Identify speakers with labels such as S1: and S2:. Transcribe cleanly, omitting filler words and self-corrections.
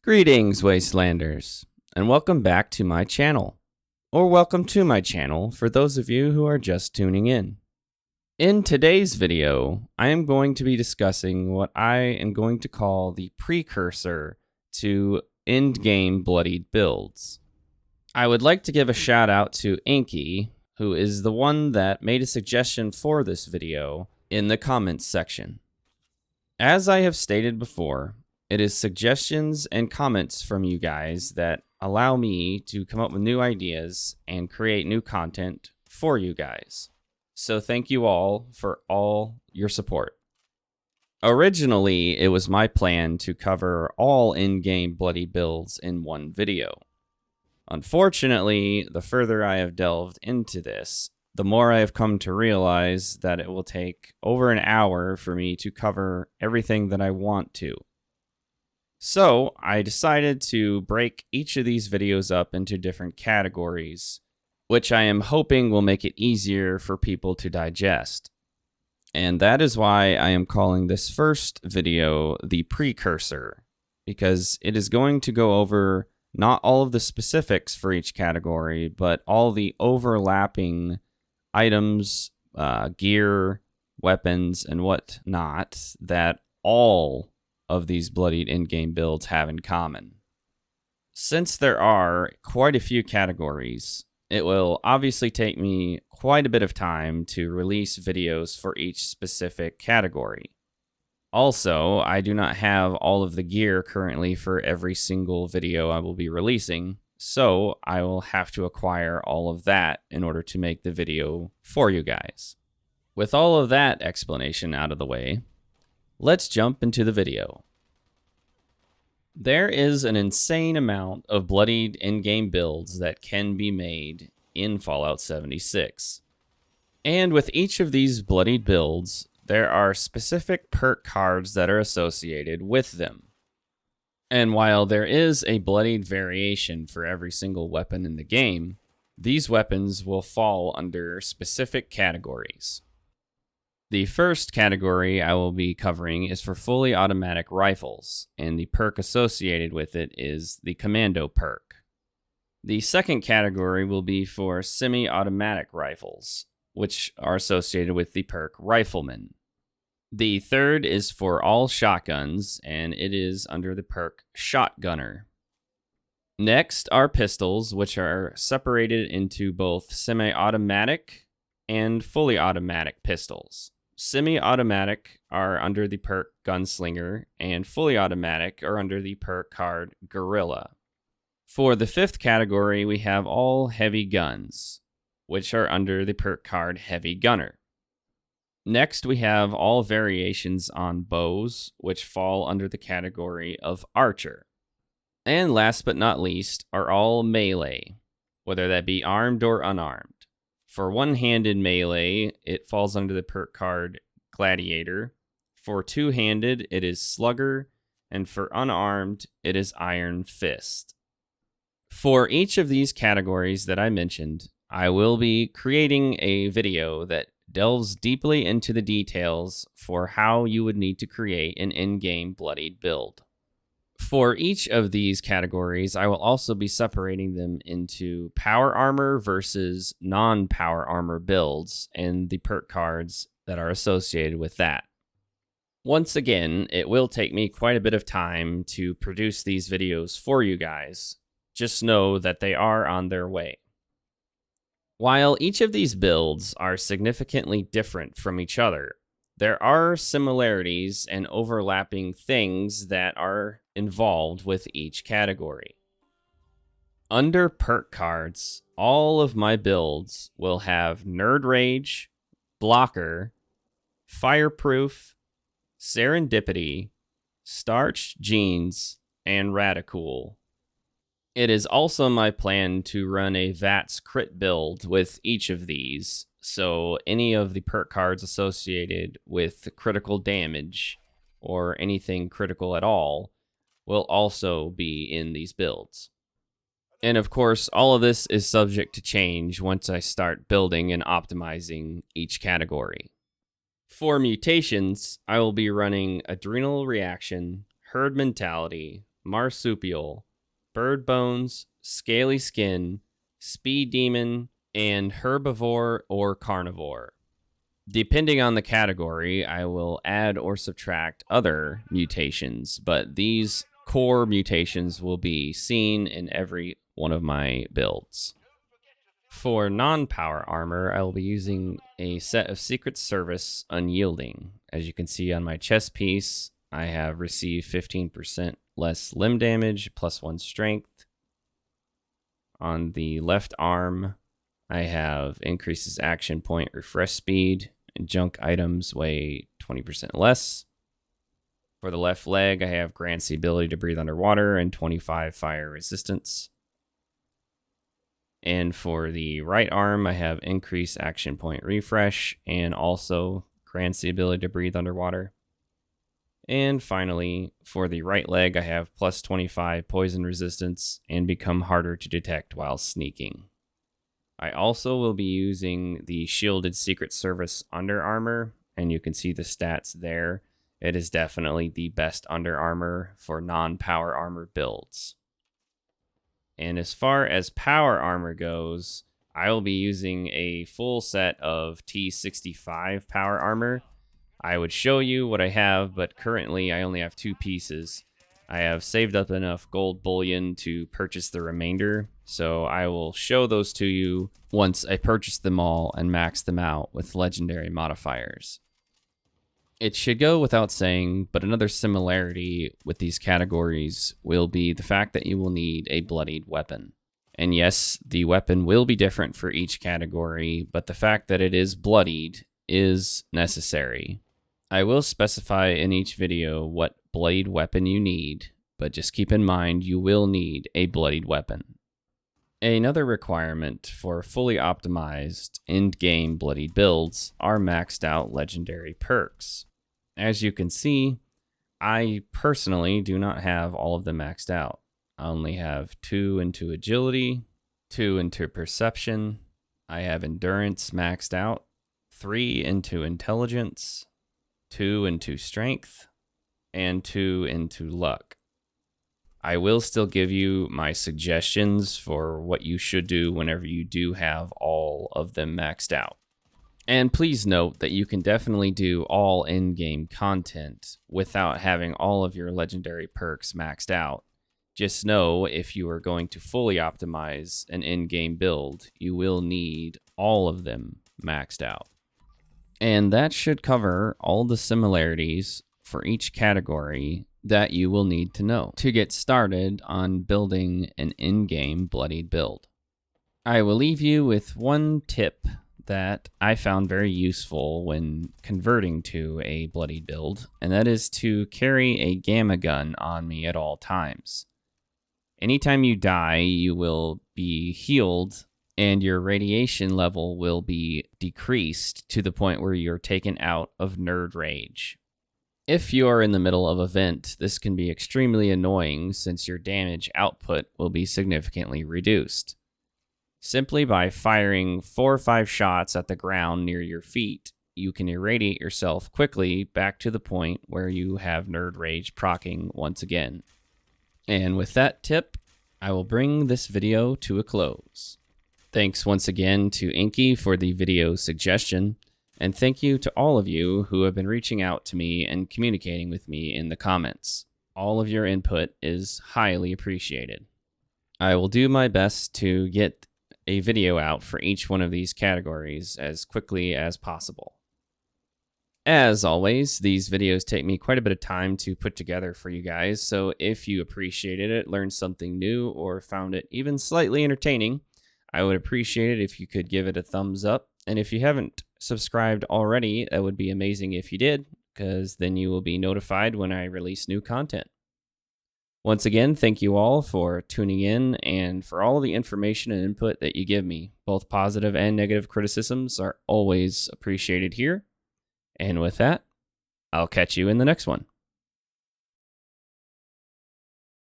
S1: Greetings, wastelanders, and welcome back to my channel. Or welcome to my channel for those of you who are just tuning in. In today's video, I am going to be discussing what I am going to call the precursor to endgame Bloodied builds. I would like to give a shout out to Anarchy, who is the one that made a suggestion for this video in the comments section. As I have stated before, it is suggestions and comments from you guys that allow me to come up with new ideas and create new content for you guys. So thank you all for all your support. Originally, it was my plan to cover all in-game Bloody builds in one video. Unfortunately, the further I have delved into this, the more I have come to realize that it will take over an hour for me to cover everything that I want to. So I decided to break each of these videos up into different categories, which I am hoping will make it easier for people to digest. And that is why I am calling this first video the Precursor, because it is going to go over not all of the specifics for each category, but all the overlapping items, gear, weapons, and whatnot that all of these Bloodied in-game builds have in common. Since there are quite a few categories, it will obviously take me quite a bit of time to release videos for each specific category. Also, I do not have all of the gear currently for every single video I will be releasing, so I will have to acquire all of that in order to make the video for you guys. With all of that explanation out of the way, let's jump into the video. There is an insane amount of Bloodied in-game builds that can be made in Fallout 76. And with each of these Bloodied builds, there are specific perk cards that are associated with them. And while there is a Bloodied variation for every single weapon in the game, these weapons will fall under specific categories. The first category I will be covering is for fully automatic rifles, and the perk associated with it is the Commando perk. The second category will be for semi-automatic rifles, which are associated with the perk Rifleman. The third is for all shotguns, and it is under the perk Shotgunner. Next are pistols, which are separated into both semi-automatic and fully automatic pistols. Semi-automatic are under the perk Gunslinger, and fully automatic are under the perk card Guerrilla. For the fifth category, we have all heavy guns, which are under the perk card Heavy Gunner. Next, we have all variations on bows, which fall under the category of Archer. And last but not least are all melee, whether that be armed or unarmed. For one-handed melee, it falls under the perk card Gladiator. For two-handed, it is Slugger. And for unarmed, it is Iron Fist. For each of these categories that I mentioned, I will be creating a video that delves deeply into the details for how you would need to create an in-game Bloodied build. For each of these categories, I will also be separating them into power armor versus non-power armor builds and the perk cards that are associated with that. Once again, it will take me quite a bit of time to produce these videos for you guys. Just know that they are on their way. While each of these builds are significantly different from each other, there are similarities and overlapping things that are involved with each category. Under perk cards, all of my builds will have Nerd Rage, Blocker, Fireproof, Serendipity, Starched Jeans, and Radical. It is also my plan to run a VATS crit build with each of these, so any of the perk cards associated with critical damage or anything critical at all will also be in these builds. And of course, all of this is subject to change once I start building and optimizing each category. For mutations, I will be running Adrenal Reaction, Herd Mentality, marsupial, bird bones, scaly skin, speed demon, and herbivore or carnivore. Depending on the category, I will add or subtract other mutations, but these core mutations will be seen in every one of my builds. For non-power armor, I will be using a set of Secret Service Unyielding. As you can see on my chest piece, I have received 15% less limb damage, +1 strength. On the left arm, I have increases action point refresh speed, and junk items weigh 20% less. For the left leg, I have grants the ability to breathe underwater and 25 fire resistance. And for the right arm, I have increased action point refresh and also grants the ability to breathe underwater. And finally, for the right leg, I have +25 poison resistance and become harder to detect while sneaking. I also will be using the shielded Secret Service under armor, and you can see the stats there. It is definitely the best under armor for non-power armor builds. And as far as power armor goes, I will be using a full set of T65 power armor. I would show you what I have, but currently I only have 2 pieces. I have saved up enough gold bullion to purchase the remainder, so I will show those to you once I purchase them all and max them out with legendary modifiers. It should go without saying, but another similarity with these categories will be the fact that you will need a bloodied weapon. And yes, the weapon will be different for each category, but the fact that it is bloodied is necessary. I will specify in each video what bloodied weapon you need, but just keep in mind you will need a bloodied weapon. Another requirement for fully optimized end-game bloodied builds are maxed out legendary perks. As you can see, I personally do not have all of them maxed out. I only have 2 into agility, 2 into perception, I have endurance maxed out, 3 into intelligence, 2 into strength, and 2 into luck. I will still give you my suggestions for what you should do whenever you do have all of them maxed out. And please note that you can definitely do all in-game content without having all of your legendary perks maxed out. Just know if you are going to fully optimize an in-game build, you will need all of them maxed out. And that should cover all the similarities for each category that you will need to know to get started on building an in-game bloodied build. I will leave you with one tip that I found very useful when converting to a bloodied build, and that is to carry a gamma gun on me at all times. Anytime you die, you will be healed and your radiation level will be decreased to the point where you're taken out of nerd rage. If you are in the middle of a vent, this can be extremely annoying since your damage output will be significantly reduced. Simply by firing 4 or 5 shots at the ground near your feet, you can irradiate yourself quickly back to the point where you have nerd rage proccing once again. And with that tip, I will bring this video to a close. Thanks once again to Inky for the video suggestion. And thank you to all of you who have been reaching out to me and communicating with me in the comments. All of your input is highly appreciated. I will do my best to get a video out for each one of these categories as quickly as possible. As always, these videos take me quite a bit of time to put together for you guys, so if you appreciated it, learned something new, or found it even slightly entertaining, I would appreciate it if you could give it a thumbs up. And if you haven't subscribed already, that would be amazing if you did, because then you will be notified when I release new content. Once again, thank you all for tuning in and for all the information and input that you give me. Both positive and negative criticisms are always appreciated here. And with that, I'll catch you in the next one.